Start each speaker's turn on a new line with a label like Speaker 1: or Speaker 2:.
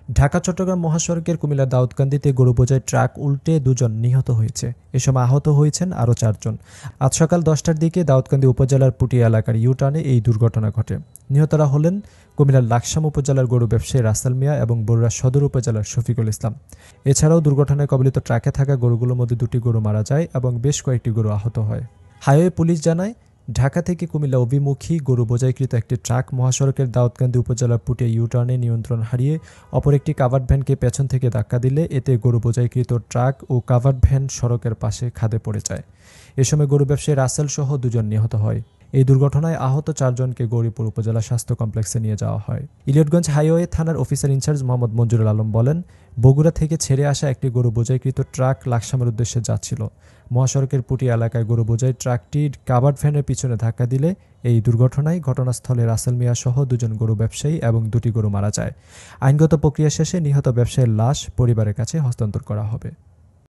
Speaker 1: ঢাকা চট্টগ্রাম মহাসড়কের কুমিল্লার দাউদকান্দিতে গরু বোঝাই ট্রাক উল্টে দুজন নিহত হয়েছে। এ সময় আহত হয়েছেন আরও ৪ জন। আজ সকাল ১০টার দিকে দাউদকান্দি উপজেলার পুটিয়া এলাকার ইউটার্নে এই দুর্ঘটনা ঘটে। নিহতরা হলেন কুমিল্লার লাকসাম উপজেলার গরু ব্যবসায়ী রাসেল মিয়া এবং বরুড়া সদর উপজেলার শফিকুল ইসলাম। এছাড়াও দুর্ঘটনায় কবলিত ট্রাকে থাকা গরুগুলোর মধ্যে ২টি গরু মারা যায় এবং বেশ কয়েকটি গরু আহত হয়। হাইওয়ে পুলিশ জানায়, ঢাকা থেকে কুমিল্লা অভিমুখী গরু বোঝাইকৃত একটি ট্রাক মহাসড়কের দাউদকান্দি উপজেলার পুটিয়া ইউটার্নে নিয়ন্ত্রণ হারিয়ে অপর একটি কাভার্ড ভ্যানকে পেছন থেকে ধাক্কা দিলে এতে গরু বোঝাইকৃত ট্রাক ও কাভার্ড ভ্যান সড়কের পাশে খাদে পড়ে যায়। এ সময় গরু ব্যবসায়ী রাসেল সহ ২ জন নিহত হয়। এই দুর্ঘটনায় আহত ৪ জনকে গৌরীপুর উপজেলা স্বাস্থ্য কমপ্লেক্সে নিয়ে যাওয়া হয়। ইলিয়টগঞ্জ হাইওয়ে থানার অফিসার ইনচার্জ মোহাম্মদ মঞ্জুরুল আলম বলেন, বগুড়া থেকে ছেড়ে আসা একটি গরু বোঝাইকৃত ট্রাক লাকসামের উদ্দেশ্যে যাচ্ছিল। মহাসড়কের পুটিয়া এলাকায় গরু বোঝাই ট্রাকটি কাভার্ড ভ্যানের পিছনে ধাক্কা দিলে এই দুর্ঘটনায় ঘটনাস্থলে রাসেল মিয়া সহ ২ জন গরু ব্যবসায়ী এবং ২টি গরু মারা যায়। আইনগত প্রক্রিয়া শেষে নিহত ব্যবসায়ীর লাশ পরিবারের কাছে হস্তান্তর করা হবে।